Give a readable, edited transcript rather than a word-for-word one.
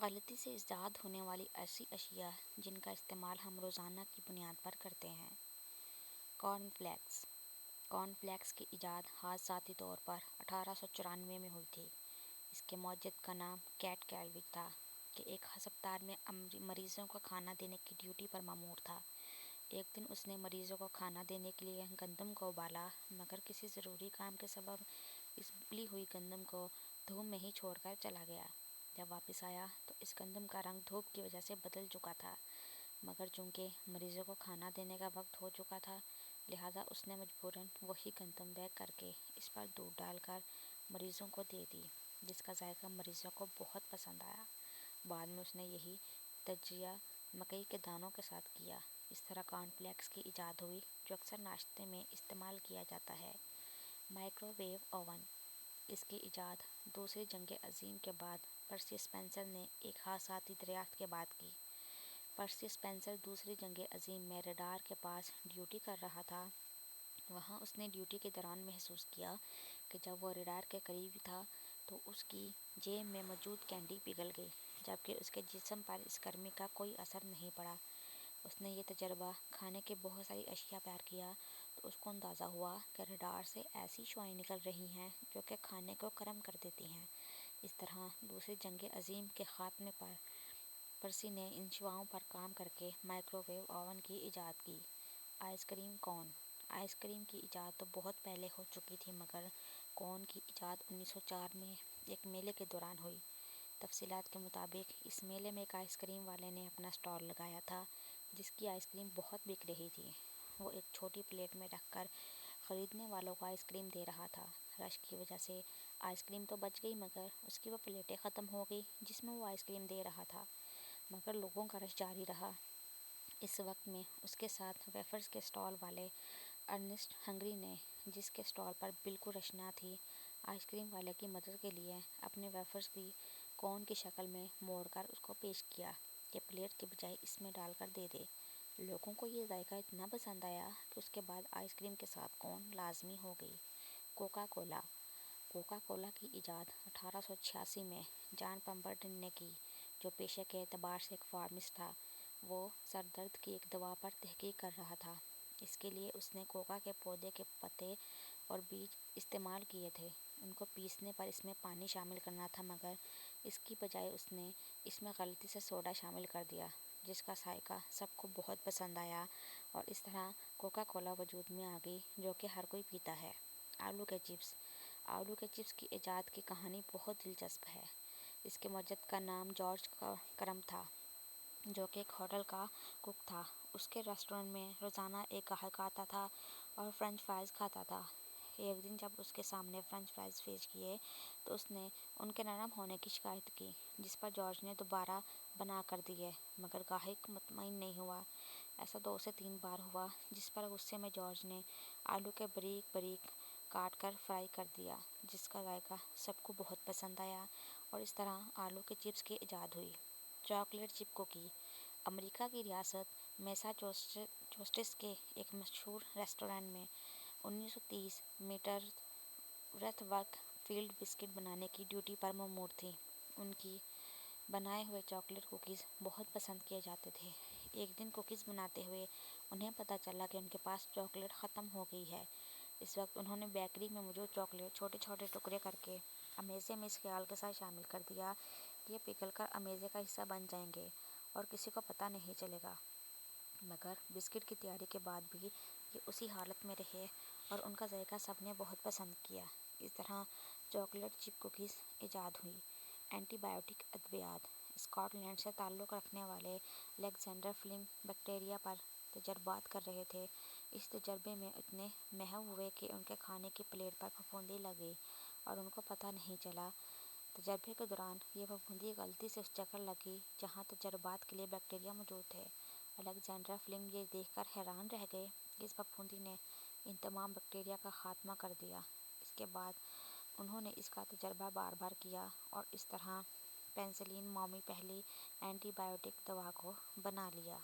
غلطی سے ایجاد ہونے والی ایسی اشیاء جن کا استعمال ہم روزانہ کی بنیاد پر کرتے ہیں۔ کارن فلیکس۔ کارن فلیکس کی ایجاد حادثاتی طور پر 1894 میں ہوئی تھی۔ اس کے موجد کا نام کیٹ کیلوچ تھا، کہ ایک ہسپتال میں مریضوں کو کھانا دینے کی ڈیوٹی پر مامور تھا۔ ایک دن اس نے مریضوں کو کھانا دینے کے لیے گندم کو ابالا، مگر کسی ضروری کام کے سبب اس ابلی ہوئی گندم کو دھوپ میں ہی چھوڑ کر چلا گیا۔ جب واپس آیا تو اس گندم کا رنگ دھوپ کی وجہ سے بدل چکا تھا، مگر چونکہ مریضوں کو کھانا دینے کا وقت ہو چکا تھا، لہٰذا اس نے مجبوراً وہی گندم بیک کر کے اس پر دودھ ڈال کر مریضوں کو دے دی، جس کا ذائقہ مریضوں کو بہت پسند آیا۔ بعد میں اس نے یہی تجزیہ مکئی کے دانوں کے ساتھ کیا۔ اس طرح کارن فلیکس کی ایجاد ہوئی، جو اکثر ناشتے میں استعمال کیا جاتا ہے۔ Micro view oven. اس کی ایجاد دوسری جنگ عظیم کے بعد پرسی اسپینسر نے ایک حادثاتی دریافت کے بعد کی۔ پرسی اسپینسر دوسری جنگ عظیم میں ریڈار کے پاس ڈیوٹی کر رہا تھا۔ وہاں اس نے ڈیوٹی کے دوران محسوس کیا کہ جب وہ ریڈار کے قریب تھا تو اس کی جیب میں موجود کینڈی پگھل گئی، جبکہ اس کے جسم پر اس گرمی کا کوئی اثر نہیں پڑا۔ اس نے یہ تجربہ کھانے کی بہت ساری اشیاء پر کیا تو اس کو اندازہ ہوا کہ ریڈار سے ایسی شعاعیں نکل رہی ہیں جو کہ کھانے کو گرم کر دیتی ہیں۔ اس طرح دوسری جنگ عظیم کے خاتمے پر پرسی نے ان شعاؤں پر کام کرکے مائکرو ویو اوون کی ایجاد کی۔ آئس کریم کون۔ آئس کریم کی ایجاد تو بہت پہلے ہو چکی تھی، مگر کون کی ایجاد 1904 میں ایک میلے کے دوران ہوئی۔ تفصیلات کے مطابق اس میلے میں ایک آئس کریم والے نے اپنا اسٹال لگایا تھا، جس کی آئس کریم بہت بک رہی تھی۔ وہ ایک چھوٹی پلیٹ میں رکھ کر خریدنے والوں کو آئس کریم دے رہا تھا۔ رش کی وجہ سے آئس کریم تو بچ گئی، مگر اس کی وہ پلیٹیں ختم ہو گئی جس میں وہ آئس کریم دے رہا تھا، مگر لوگوں کا رش جاری رہا۔ اس وقت میں اس کے ساتھ ویفرز کے اسٹال والے ارنسٹ ہنگری نے، جس کے اسٹال پر بالکل رش نہ تھی، آئس کریم والے کی مدد کے لیے اپنے ویفرز کی کون کی شکل میں موڑ کر اس کو پیش کیا کہ پلیٹ کے بجائے اس میں ڈال کر دے دے۔ لوگوں کو یہ ذائقہ اتنا پسند آیا کہ اس کے بعد آئس کریم کے ساتھ کون لازمی ہو گئی۔ Coca Cola. کوکا کولا کی ایجاد 1886 میں جان پمبرٹن نے کی، جو پیشے کے اعتبار سے ایک فارماسسٹ تھا۔ وہ سر درد کی ایک دوا پر تحقیق کر رہا تھا۔ اس کے لیے اس نے کوکا کے پودے کے پتے اور بیج استعمال کیے تھے۔ ان کو پیسنے پر اس میں پانی شامل کرنا تھا، مگر اس کی بجائے اس نے اس میں غلطی سے سوڈا شامل کر دیا، جس کا ذائقہ سب کو بہت پسند آیا، اور اس طرح کوکا کولا وجود میں آ گئی، جو کہ ہر کوئی پیتا ہے۔ آلو کے چپس۔ آلو کے چپس کی ایجاد کی کہانی بہت دلچسپ ہے۔ اس کے موجد کا نام جارج کرم تھا، جو کہ ایک ہوٹل کا کک تھا۔ اس کے ریسٹورانٹ میں روزانہ ایک گاہک آتا تھا اور فرنچ فرائز کھاتا تھا۔ ایک دن جب اس کے سامنے فرنچ فرائز پیش کیے تو اس نے ان کے نرم ہونے کی شکایت کی، جس پر جارج نے دوبارہ بنا کر دیے، مگر گاہک مطمئن نہیں ہوا۔ ایسا 2 سے 3 بار ہوا، جس پر غصے میں جارج نے آلو کے باریک باریک کاٹ کر فرائی کر دیا، جس کا ذائقہ سب کو بہت پسند آیا، اور اس طرح آلو کے چپس کی ایجاد ہوئی۔ چاکلیٹ چپ کوکی۔ امریکہ کی ریاست میساچوسٹس کے ایک مشہور ریسٹورانٹ میں 1930 میٹر ورتھ فیلڈ بسکٹ بنانے کی ڈیوٹی پر مامور تھی۔ ان کی بنائے ہوئے چاکلیٹ کوکیز بہت پسند کیے جاتے تھے۔ ایک دن کوکیز بناتے ہوئے انہیں پتہ چلا کہ ان کے پاس چاکلیٹ ختم ہو گئی ہے۔ اس وقت انہوں نے بیکری میں موجود چاکلیٹ چھوٹے چھوٹے ٹکڑے کرکے امیزے میں اس خیال کے ساتھ شامل کر دیا کہ یہ پگھل کر امیزے کا حصہ بن جائیں گے اور کسی کو پتہ نہیں چلے گا، مگر بسکٹ کی تیاری کے بعد بھی یہ اسی حالت میں رہے اور ان کا ذائقہ سب نے بہت پسند کیا۔ اس طرح چاکلیٹ چپ کوکیز ایجاد ہوئی۔ اینٹی بائیوٹک ادویات۔ اسکاٹ لینڈ سے تعلق رکھنے والے الیگزینڈر فلیمنگ بیکٹیریا پر تجربات کر رہے تھے۔ اس تجربے میں اتنے محو ہوئے کہ ان کے کھانے کی پلیٹ پر پھپھوندی لگ گئی اور ان کو پتہ نہیں چلا۔ تجربے کے دوران یہ پھپھوندی غلطی سے اس جگہ لگ گئی جہاں تجربات کے لیے بیکٹیریا موجود تھے۔ الیگزینڈر فلیمنگ یہ دیکھ کر حیران رہ گئے کہ اس پھپھوندی نے ان تمام بیکٹیریا کا خاتمہ کر دیا۔ اس کے بعد انہوں نے اس کا تجربہ بار بار کیا اور اس طرح پینسلین نامی پہلی اینٹی بائیوٹک دوا کو بنا لیا۔